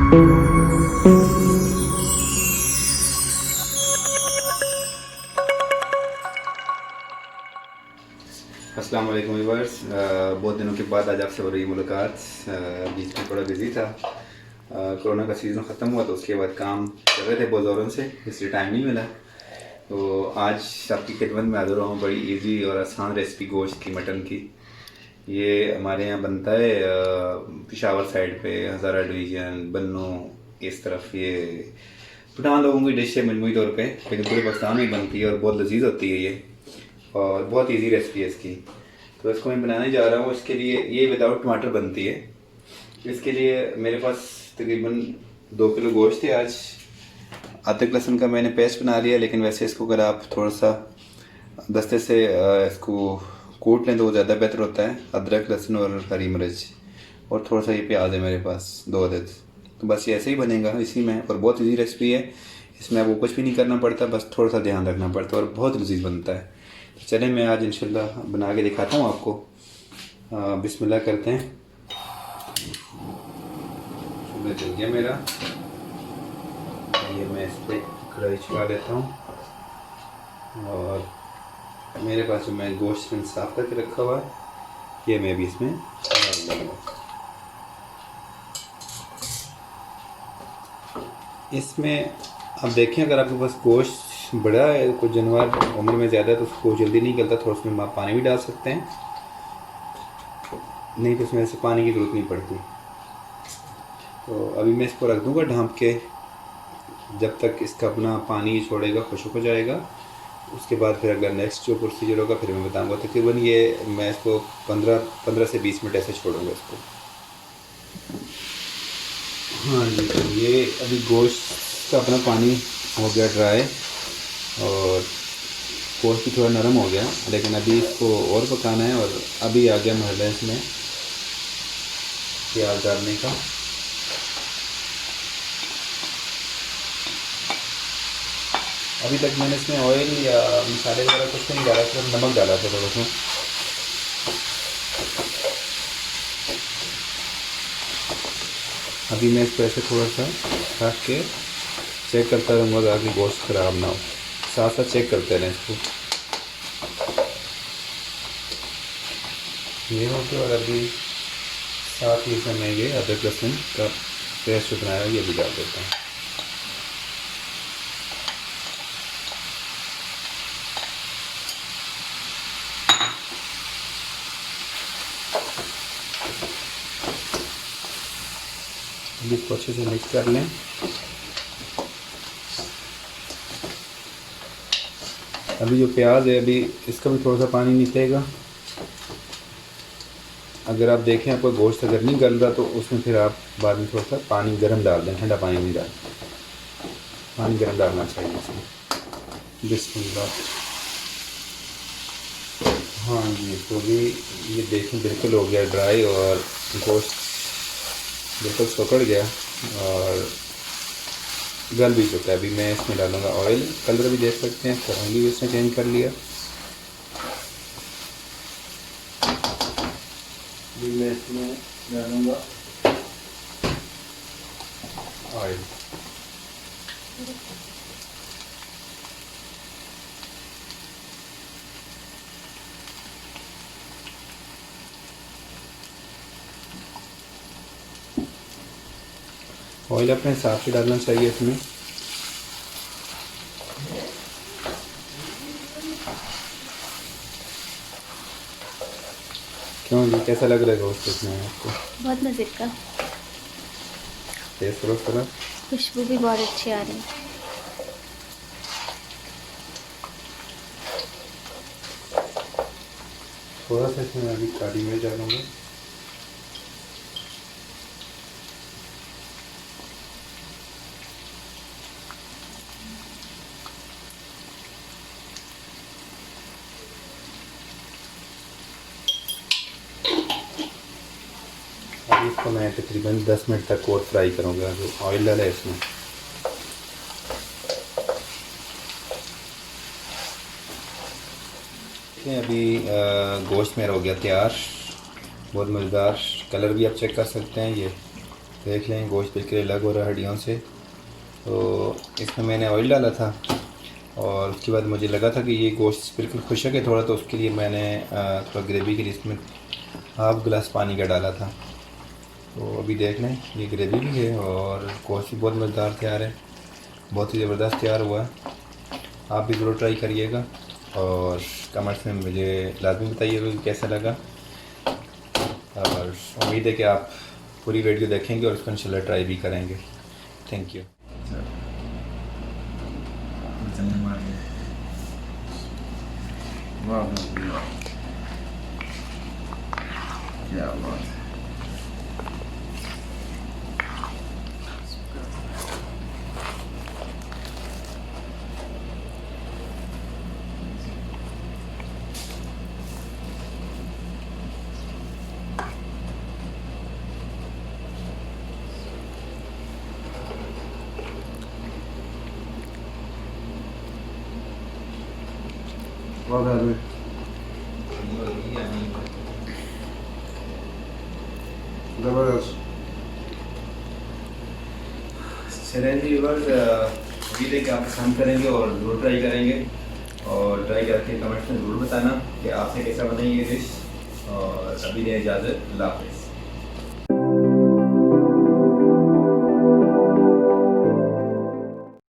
अस्सलाम वालेकुम व्यूअर्स, बहुत दिनों के बाद आज आपसे हो रही मुलाकात। बीच में थोड़ा बिज़ी था। कोरोना का सीज़न ख़त्म हुआ तो उसके बाद काम कर रहे थे बहुत ज़ोरों से, इसलिए टाइम नहीं मिला। तो आज आपकी खिदमत में हाज़िर हुआ हूँ बड़ी इजी और आसान रेसिपी गोश्त की, मटन की। ये हमारे यहाँ बनता है पिशावर साइड पे, हज़ारा डिवीज़न, बन्नू, इस तरफ। ये पठान लोगों की डिश है मजमूई तौर पे, लेकिन पूरे पाकिस्तान में बनती है और बहुत लजीज होती है ये, और बहुत इजी रेसिपी है इसकी। तो इसको मैं बनाने जा रहा हूँ। इसके लिए ये विदाउट टमाटर बनती है। इसके लिए मेरे पास तकरीबन 2 किलो गोश्त है। आज अदरक लहसुन का मैंने पेस्ट बना लिया, लेकिन वैसे इसको अगर आप थोड़ा सा दस्ते से इसको कूट लें तो वो ज़्यादा बेहतर होता है। अदरक लहसुन और हरी मिर्च, और थोड़ा सा ये प्याज है मेरे पास 2 अदद। तो बस ये ऐसे ही बनेगा इसी में, और बहुत इजी रेसिपी है। इसमें आपको कुछ भी नहीं करना पड़ता, बस थोड़ा सा ध्यान रखना पड़ता है और बहुत लजीज बनता है। तो चलें मैं आज इंशाल्लाह बना के दिखाता हूँ आपको। बिस्मिल्लाह करते हैं। चूल्हा जल गया मेरा, ये मैं इस पर कढ़ाई चढ़ा लेता हूँ, और मेरे पास जो मैं गोश्त में साफ़ करके रखा हुआ है ये मैं भी इसमें डाल दूँगा। इसमें अब देखें, अगर आपके पास गोश्त बड़ा है, कोई जानवर उम्र में ज़्यादा है तो उसको जल्दी नहीं गलता, थोड़ा उसमें आप पानी भी डाल सकते हैं, नहीं तो उसमें ऐसे पानी की ज़रूरत नहीं पड़ती। तो अभी मैं इसको रख दूँगा ढाँप के, जब तक इसका अपना पानी छोड़ेगा, खुश्क हो जाएगा। उसके बाद फिर अगर नेक्स्ट जो प्रोसीजर होगा फिर मैं बताऊँगा। तकरीबन ये मैं इसको 15 से 20 मिनट ऐसे छोड़ूंगा इसको। हाँ जी, तो ये अभी गोश्त का अपना पानी हो गया ड्राई, और गोश्त भी थोड़ा नरम हो गया, लेकिन अभी इसको और पकाना है। और अभी आ गया मरहला इसमें प्याज डालने का। अभी तक मैंने इसमें ऑयल या मसाले वगैरह कुछ नहीं डाला, सिर्फ नमक डाला था थोड़ा सा। अभी मैं इसको ऐसे थोड़ा सा रख के चेक करता रहूँगा ताकि गोश्त ख़राब ना हो। साथ साथ चेक करते रहें इसको। ये हो गया, और अभी साथ ही इसमें मैं ये अदरक लहसुन का पेस्ट बनाया ये भी डाल देता हूँ। इसको अच्छे से मिक्स कर लें। अभी जो प्याज है, अभी इसका भी थोड़ा सा पानी निकलेगा। अगर आप देखें आपका गोश्त अगर नहीं गल रहा तो उसमें फिर आप बाद में थोड़ा सा पानी गर्म डाल दें, ठंडा पानी नहीं डाल, पानी गर्म डालना चाहिए इसमें। बिस्मिल्लाह। हाँ जी, तो भी ये देखें बिल्कुल हो गया ड्राई, और गोश्त बिल्कुल पकड़ गया और गल भी चुका है। अभी मैं इसमें डालूँगा ऑयल। कलर भी देख सकते हैं, रंग भी इसने चेंज कर लिया। अभी मैं इसमें डालूँगा ऑयल। ऑयल अपने हिसाब से डालना चाहिए इसमें। क्यों जी, कैसा लग रहा है गोश्त इसमें आपको? बहुत मज़े का, टेस्ट करो थोड़ा। खुशबू भी बहुत अच्छी आ रही है। थोड़ा सा इसमें अभी काली मिर्च डालूँगा। अभी इसको मैं तकरीबन 10 मिनट तक और फ्राई करूँगा। जो ऑयल डाला है इसमें, अभी गोश्त मेरा हो गया तैयार। बहुत मज़ेदार, कलर भी आप चेक कर सकते हैं। ये देख लें गोश्त बिल्कुल अलग हो रहा है हड्डियों से। तो इसमें मैंने ऑयल डाला था और उसके बाद मुझे लगा था कि ये गोश्त बिल्कुल खुशक है थोड़ा, तो उसके लिए मैंने थोड़ा ग्रेवी के लिए इसमें हाफ़ गिलास पानी का डाला था। तो अभी देख लें ये ग्रेवी भी है और गोश्त भी बहुत मज़ेदार तैयार है, बहुत ही ज़बरदस्त तैयार हुआ है। आप भी ज़रूर ट्राई करिएगा और कमेंट्स में मुझे लाजमी बताइएगा कि कैसा लगा। और उम्मीद है कि आप पूरी वीडियो देखेंगे और उसको इंशाल्लाह ट्राई भी करेंगे। Thank you. क्या बात है। जबरदस्त। उम्मीद है कि आप पसंद करेंगे और ज़रूर ट्राई करेंगे और ट्राई करके कमेंट्स में ज़रूर बताना कि आपसे कैसा बनी ये डिश। और अभी दें इजाज़त, अल्लाह हाफ़िज़।